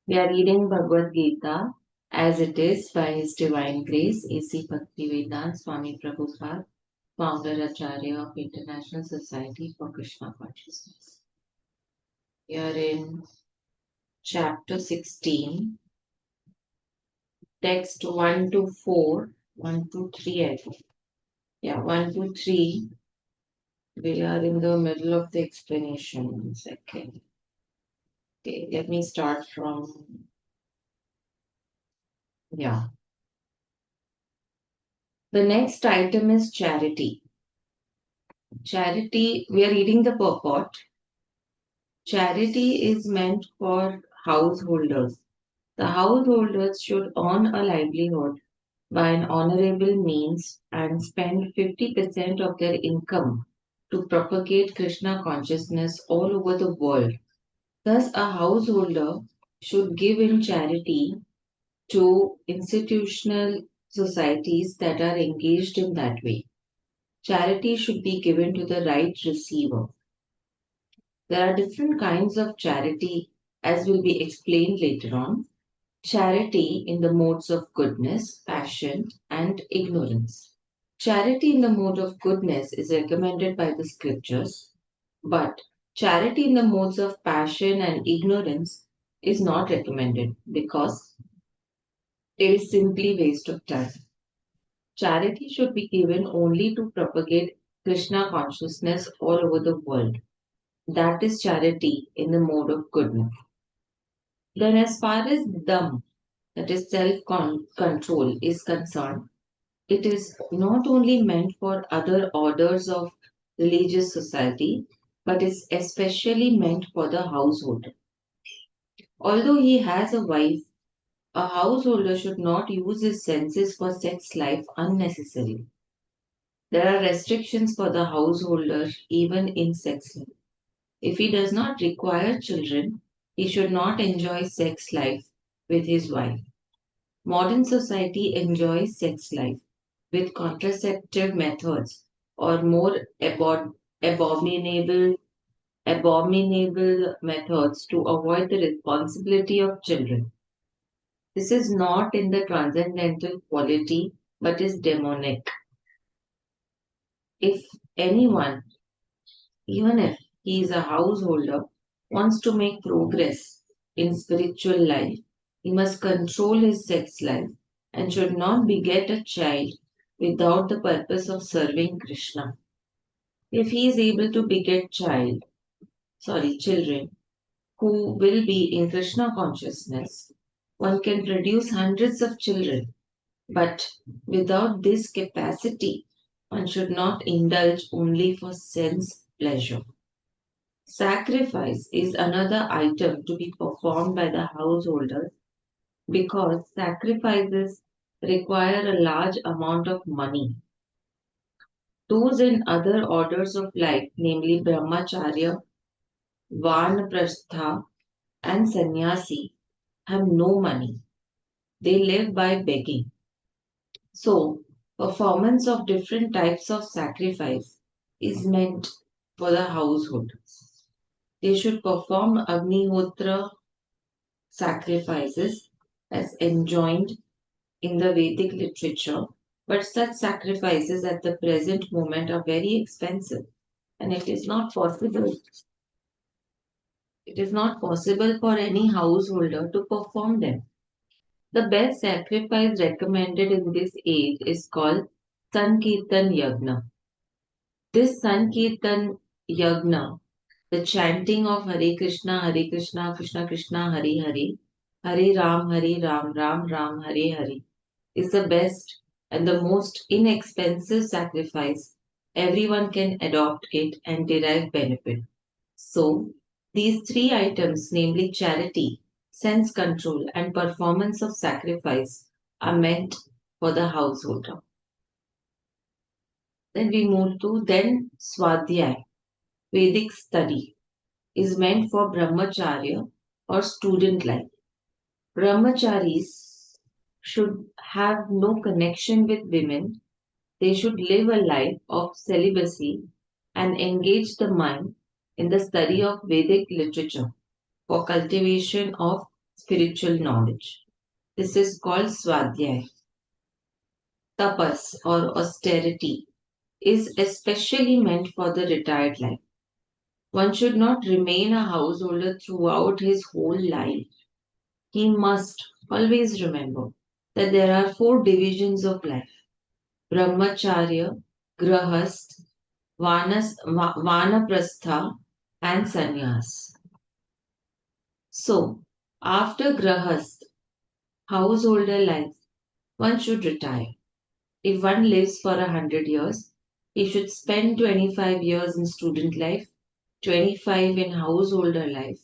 We are reading Bhagwat Geeta as it is by His Divine Grace, A.C. Bhaktivedanta Swami Prabhupada, founder Acharya of International Society for Krishna Consciousness. We are in chapter 16, text 1 to 4, 1 to 3, I think. Yeah, 1 to 3. We are in the middle of the explanation. 1 second. Okay, let me start from, yeah. The next item is charity. Charity, we are reading the purport. Charity is meant for householders. The householders should earn a livelihood by an honorable means and spend 50% of their income to propagate Krishna consciousness all over the world. Thus, a householder should give in charity to institutional societies that are engaged in that way. Charity should be given to the right receiver. There are different kinds of charity, as will be explained later on. Charity in the modes of goodness, passion, and ignorance. Charity in the mode of goodness is recommended by the scriptures, but charity in the modes of passion and ignorance is not recommended because it is simply waste of time. Charity should be given only to propagate Krishna consciousness all over the world. That is charity in the mode of goodness. Then, as far as dam, that is self control, is concerned, it is not only meant for other orders of religious society, but is especially meant for the householder. Although he has a wife, a householder should not use his senses for sex life unnecessarily. There are restrictions for the householder even in sex life. If he does not require children, he should not enjoy sex life with his wife. Modern society enjoys sex life with contraceptive methods or more abominable methods to avoid the responsibility of children. This is not in the transcendental quality but is demonic. If anyone, even if he is a householder, wants to make progress in spiritual life, he must control his sex life and should not beget a child without the purpose of serving Krishna. If he is able to beget children who will be in Krishna consciousness, one can produce hundreds of children, but without this capacity, one should not indulge only for sense pleasure. Sacrifice is another item to be performed by the householder because sacrifices require a large amount of money. Those in other orders of life, namely Brahmacharya, Vanaprastha, and Sannyasi, have no money. They live by begging. So, performance of different types of sacrifice is meant for the household. They should perform Agnihotra sacrifices as enjoined in the Vedic literature, but such sacrifices at the present moment are very expensive and it is not possible for any householder to perform them. The best sacrifice recommended in this age is called Sankirtan Yagna. This Sankirtan Yagna, the chanting of Hare Krishna, Krishna Krishna, Hare Hare, Hare Ram, Ram Ram, Hare Hare, is the best and the most inexpensive sacrifice. Everyone can adopt it and derive benefit. So, these three items, namely charity, sense control, and performance of sacrifice, are meant for the householder. Then we move to then Swadhyay, Vedic study, is meant for brahmacharya or student life. Brahmacharis should have no connection with women. They should live a life of celibacy and engage the mind in the study of Vedic literature for cultivation of spiritual knowledge. This is called swadhyay. Tapas or austerity is especially meant for the retired life. One should not remain a householder throughout his whole life. He must always remember that there are four divisions of life: brahmacharya, grahast, vanaprastha, and sannyas. So, after grahast, householder life, one should retire. If one lives for 100 years, he should spend 25 years in student life, 25 in householder life,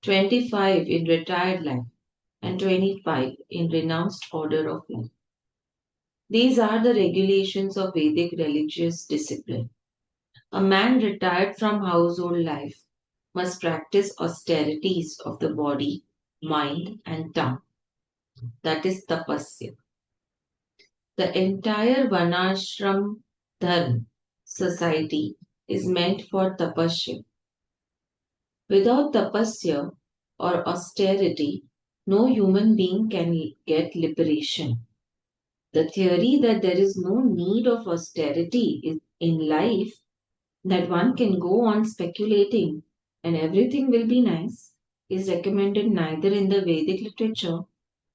25 in retired life, and 25 in renounced order of life. These are the regulations of Vedic religious discipline. A man retired from household life must practice austerities of the body, mind, and tongue. That is tapasya. The entire Vanashram Dharma society is meant for tapasya. Without tapasya or austerity, no human being can get liberation. The theory that there is no need of austerity in life, that one can go on speculating and everything will be nice, is recommended neither in the Vedic literature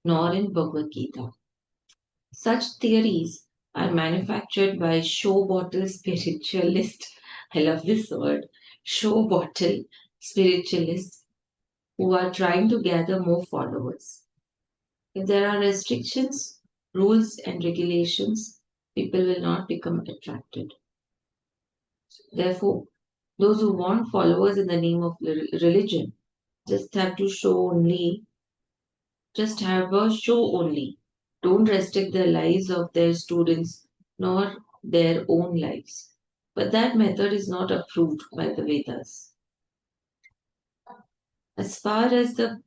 nor in Bhagwat Geeta. Such theories are manufactured by show bottle spiritualists. I love this word, show bottle spiritualists who are trying to gather more followers. If there are restrictions, rules, and regulations, people will not become attracted. Therefore, those who want followers in the name of religion just have to show only, just have a show only. Don't restrict the lives of their students nor their own lives. But that method is not approved by the Vedas. As far as the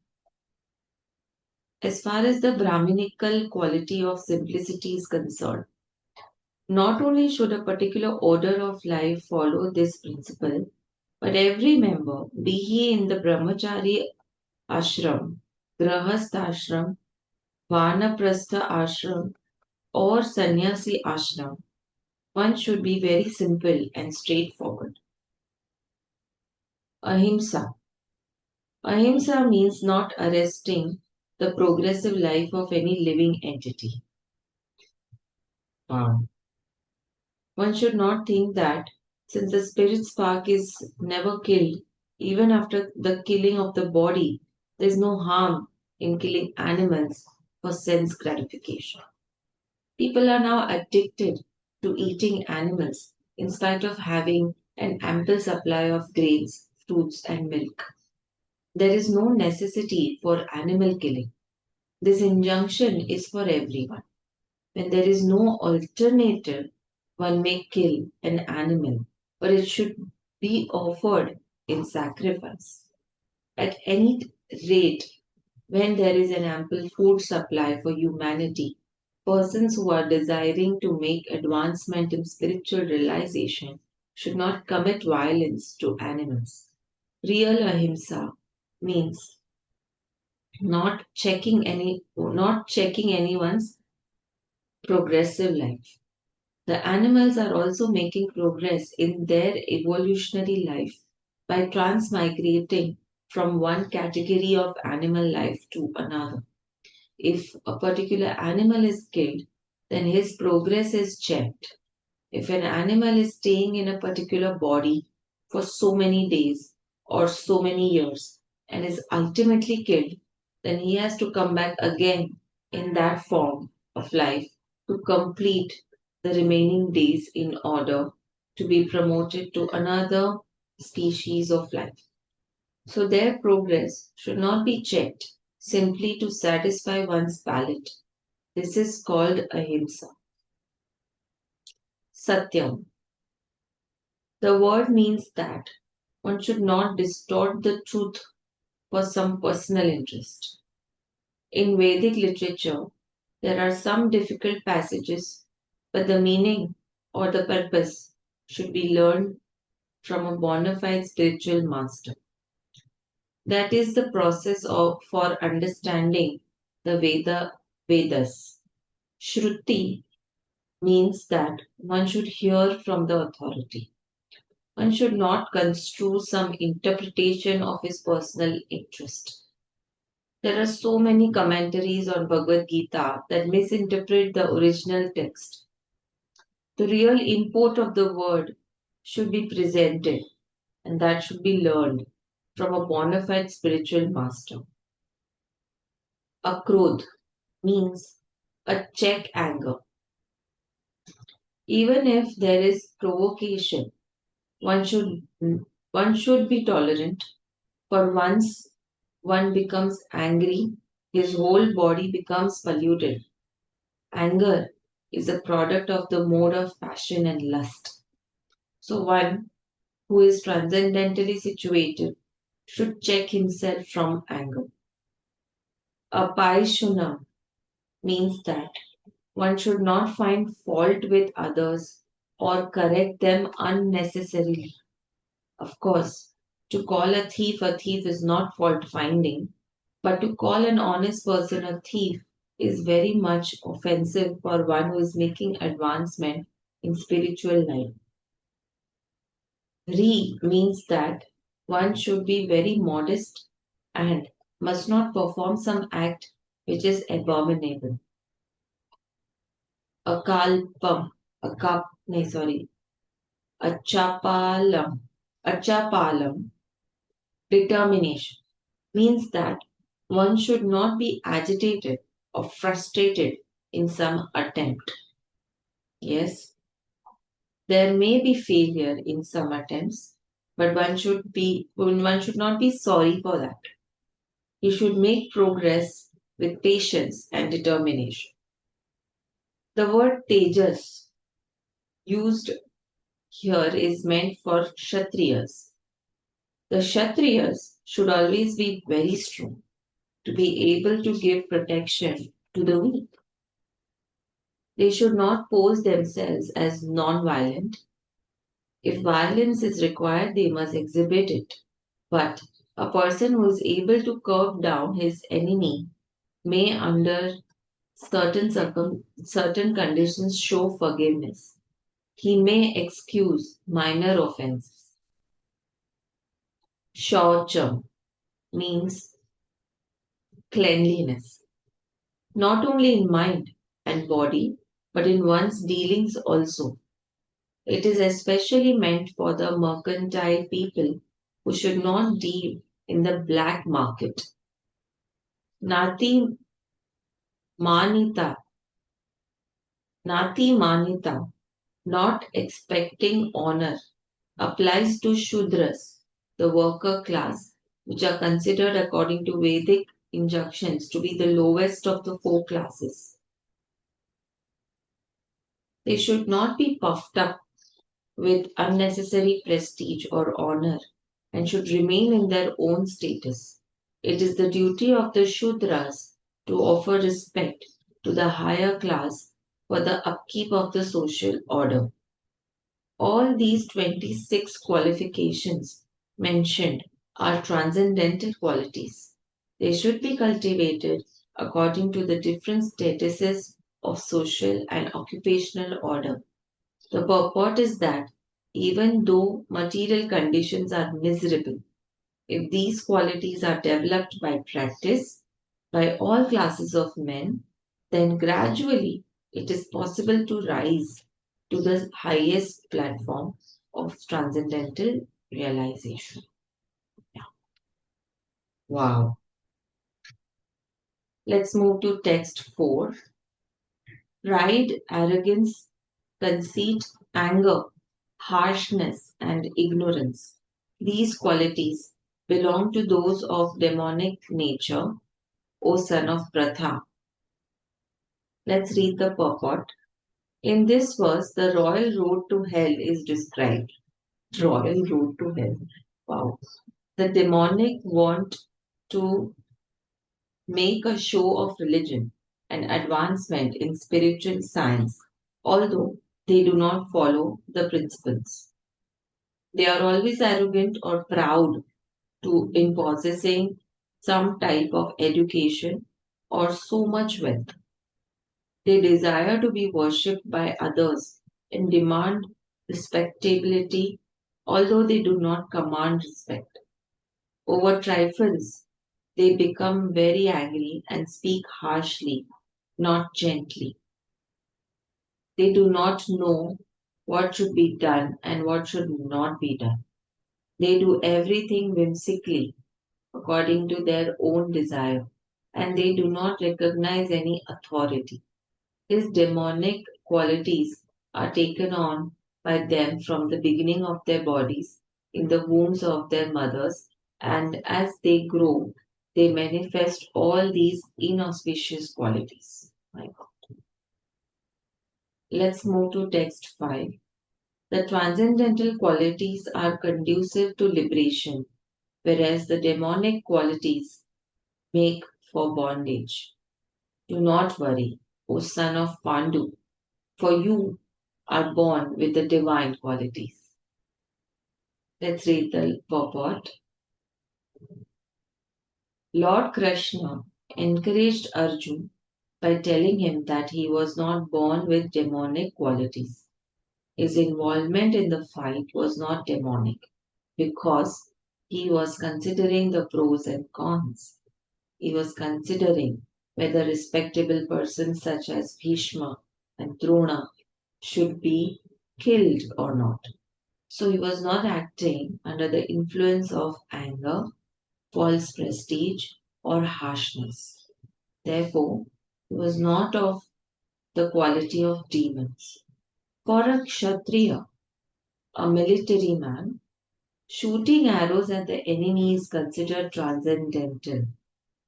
as far as the Brahminical quality of simplicity is concerned, not only should a particular order of life follow this principle, but every member, be he in the Brahmachari ashram, Grahastha ashram, Vanaprastha ashram, or Sannyasi ashram, one should be very simple and straightforward. Ahimsa. Ahimsa means not arresting the progressive life of any living entity. Wow. One should not think that since the spirit spark is never killed, even after the killing of the body, there is no harm in killing animals for sense gratification. People are now addicted to eating animals in spite of having an ample supply of grains, fruits, and milk. There is no necessity for animal killing. This injunction is for everyone. When there is no alternative, one may kill an animal, but it should be offered in sacrifice. At any rate, when there is an ample food supply for humanity, persons who are desiring to make advancement in spiritual realization should not commit violence to animals. Real ahimsa means not checking anyone's progressive life. The animals are also making progress in their evolutionary life by transmigrating from one category of animal life to another. If a particular animal is killed, then his progress is checked. If an animal is staying in a particular body for so many days or so many years and is ultimately killed, then he has to come back again in that form of life to complete the remaining days in order to be promoted to another species of life. So their progress should not be checked simply to satisfy one's palate. This is called ahimsa. Satyam. The word means that one should not distort the truth for some personal interest. In Vedic literature, there are some difficult passages, but the meaning or the purpose should be learned from a bona fide spiritual master. That is the process of for understanding the Vedas. Shruti means that one should hear from the authority. One should not construe some interpretation of his personal interest. There are so many commentaries on Bhagwat Geeta that misinterpret the original text. The real import of the word should be presented, and that should be learned from a bona fide spiritual master. Akrodh means a check anger. Even if there is provocation, one should one should be tolerant, for once one becomes angry, his whole body becomes polluted. Anger is a product of the mode of passion and lust. So one who is transcendentally situated should check himself from anger. Apaishuna means that one should not find fault with others or correct them unnecessarily. Of course, to call a thief is not fault finding, but to call an honest person a thief is very much offensive for one who is making advancement in spiritual life. Re means that one should be very modest and must not perform some act which is abominable. Akalpam, akap, no, sorry, achapalam, achapalam, determination means that one should not be agitated or frustrated in some attempt. Yes, there may be failure in some attempts, but one should not be sorry for that. He should make progress with patience and determination. The word tejas used here is meant for kshatriyas. The kshatriyas should always be very strong to be able to give protection to the weak. They should not pose themselves as non-violent. If violence is required, they must exhibit it. But a person who is able to curb down his enemy may, under certain conditions, show forgiveness. He may excuse minor offenses. Shaucham means cleanliness, not only in mind and body, but in one's dealings also. It is especially meant for the mercantile people who should not deal in the black market. Nati manita, nati manita, not expecting honor, applies to Shudras, the worker class, which are considered according to Vedic injunctions to be the lowest of the four classes. They should not be puffed up with unnecessary prestige or honor and should remain in their own status. It is the duty of the Shudras to offer respect to the higher class for the upkeep of the social order. All these 26 qualifications mentioned are transcendental qualities. They should be cultivated according to the different statuses of social and occupational order. The purport is that even though material conditions are miserable, if these qualities are developed by practice by all classes of men, then gradually it is possible to rise to the highest platform of transcendental realization. Wow. Let's move to text 4. Pride, arrogance, conceit, anger, harshness, and ignorance. These qualities belong to those of demonic nature, O son of Pratha. Let's read the purport. In this verse, the royal road to hell is described. Royal road to hell. Wow. The demonic want to make a show of religion and advancement in spiritual science, although they do not follow the principles. They are always arrogant or proud in possessing some type of education or so much wealth. They desire to be worshipped by others and demand respectability, although they do not command respect. Over trifles, they become very angry and speak harshly, not gently. They do not know what should be done and what should not be done. They do everything whimsically according to their own desire, and they do not recognize any authority. His demonic qualities are taken on by them from the beginning of their bodies in the wombs of their mothers, and as they grow, they manifest all these inauspicious qualities. My God. Let's move to text 5. The transcendental qualities are conducive to liberation, whereas the demonic qualities make for bondage. Do not worry, O son of Pandu, for you are born with the divine qualities. Let's read the purport. Lord Krishna encouraged Arjun by telling him that he was not born with demonic qualities. His involvement in the fight was not demonic because he was considering the pros and cons. He was considering whether respectable persons such as Bhishma and Drona should be killed or not. So he was not acting under the influence of anger, false prestige, or harshness. Therefore, he was not of the quality of demons. For a Kshatriya, a military man, shooting arrows at the enemy is considered transcendental,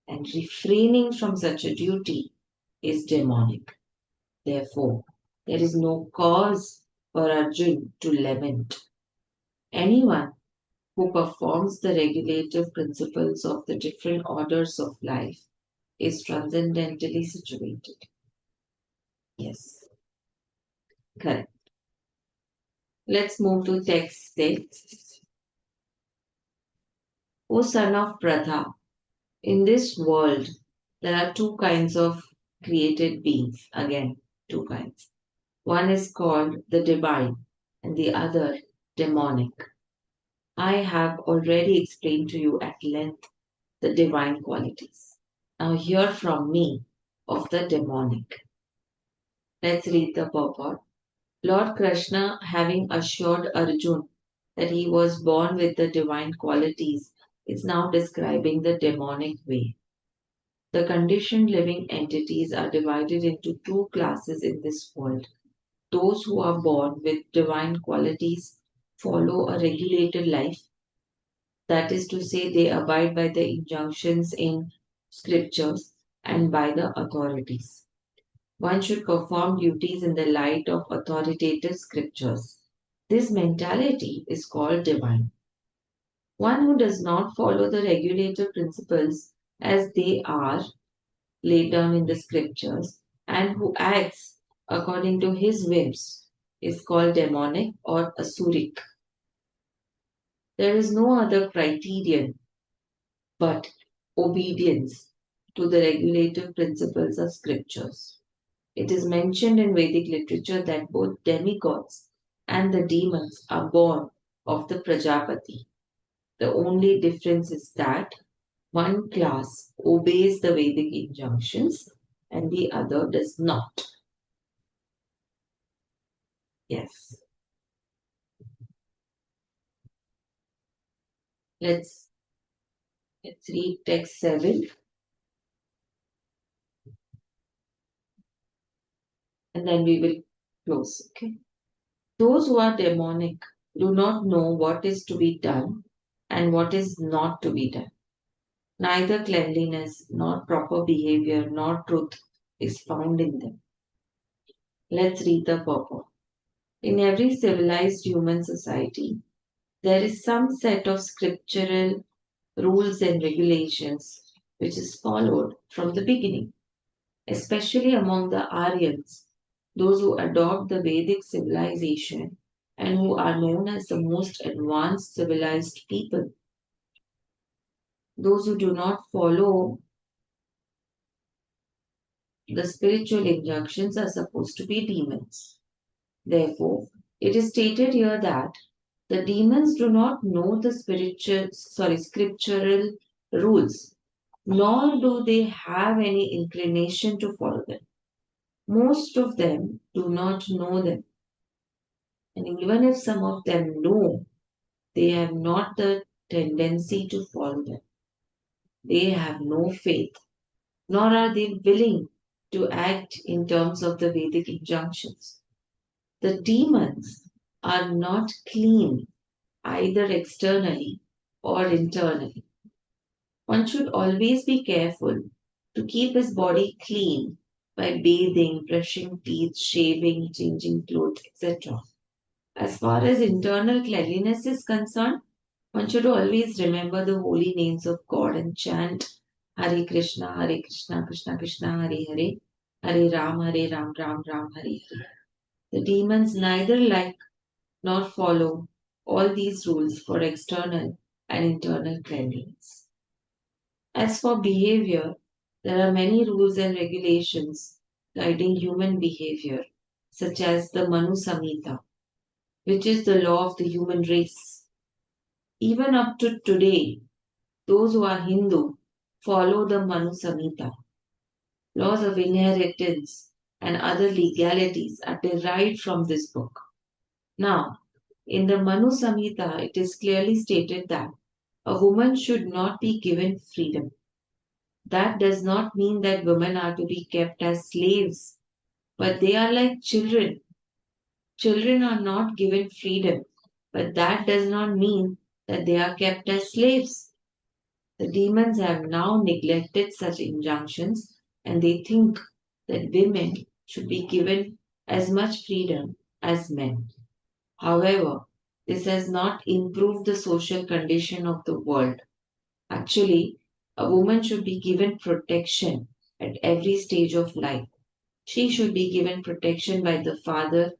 and refraining from such a duty is demonic. Therefore, there is no cause for Arjun to lament. Anyone who performs the regulative principles of the different orders of life is transcendentally situated. Yes, correct. Let's move to text 6. O son of Pratha, in this world there are two kinds of created beings. Again, two kinds. One is called the divine and the other demonic. I have already explained to you at length the divine qualities. Now hear from me of the demonic. Let's read the purport. Lord Krishna, having assured Arjun that he was born with the divine qualities, is now describing the demonic way. The conditioned living entities are divided into two classes in this world. Those who are born with divine qualities follow a regulated life, that is to say, they abide by the injunctions in scriptures and by the authorities. One should perform duties in the light of authoritative scriptures. This mentality is called divine. One who does not follow the regulative principles as they are laid down in the scriptures and who acts according to his whims is called demonic or asuric. There is no other criterion but obedience to the regulative principles of scriptures. It is mentioned in Vedic literature that both demigods and the demons are born of the Prajapati. The only difference is that one class obeys the Vedic injunctions and the other does not. Yes. Let's let's read text 7 and then we will close. Okay. Those who are demonic do not know what is to be done and what is not to be done. Neither cleanliness, nor proper behavior, nor truth is found in them. Let's read the purport. In every civilized human society, there is some set of scriptural rules and regulations which is followed from the beginning, especially among the Aryans, those who adopt the Vedic civilization and who are known as the most advanced civilized people. Those who do not follow the spiritual injunctions are supposed to be demons. Therefore, it is stated here that the demons do not know the scriptural rules, nor do they have any inclination to follow them. Most of them do not know them, and even if some of them know, they have not the tendency to follow them. They have no faith, nor are they willing to act in terms of the Vedic injunctions. The demons are not clean either externally or internally. One should always be careful to keep his body clean by bathing, brushing teeth, shaving, changing clothes, etc. As far as internal cleanliness is concerned, one should always remember the holy names of God and chant Hare Krishna, Krishna Krishna, Hare Hare, Hare Ram, Ram Ram, Hare Hare. The demons neither like nor follow all these rules for external and internal cleanliness. As for behavior, there are many rules and regulations guiding human behavior, such as the Manu Samhita, which is the law of the human race. Even up to today, those who are Hindu follow the Manu Samhita. Laws of inheritance and other legalities are derived from this book. Now, in the Manu Samhita, it is clearly stated that a woman should not be given freedom. That does not mean that women are to be kept as slaves, but they are like children. Children are not given freedom, but that does not mean that they are kept as slaves. The demons have now neglected such injunctions and they think that women should be given as much freedom as men. However, this has not improved the social condition of the world. Actually, a woman should be given protection at every stage of life. She should be given protection by the father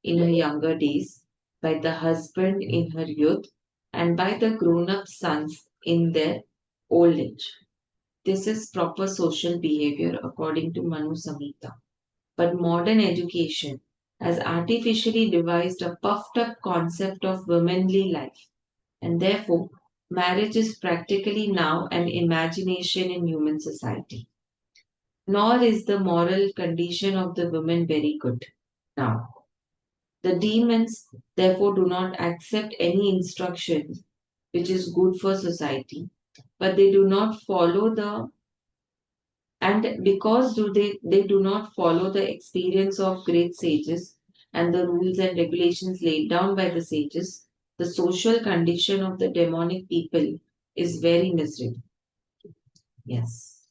in her younger days, by the husband in her youth, and by the grown up sons in their old age. This is proper social behavior according to Manu Samhita. But modern education has artificially devised a puffed up concept of womanly life, and therefore, marriage is practically now an imagination in human society. Nor is the moral condition of the women very good now. The demons, therefore, do not accept any instruction which is good for society, but they do not follow the and because they do not follow the experience of great sages and the rules and regulations laid down by the sages, the social condition of the demonic people is very miserable. Yes.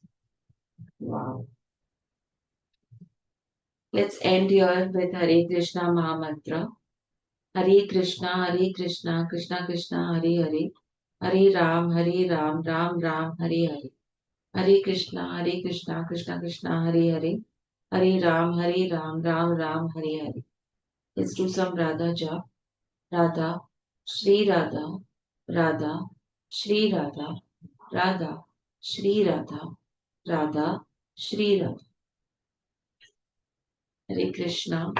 Wow. Let's end here with Hare Krishna Mahamantra. Hare Krishna, Hare Krishna, Krishna Krishna, Hare Hare, Hare Ram, Ram Ram, Hare Hare. Hare Krishna, Krishna Krishna, Hare Hare, Hare Ram, Ram Ram, Hare Hare. Let's do some Radha Jap. Radha, Shri Radha, Radha, Shri Radha, Radha, Shri Radha, Radha, Shri Radha. Hare Krishna.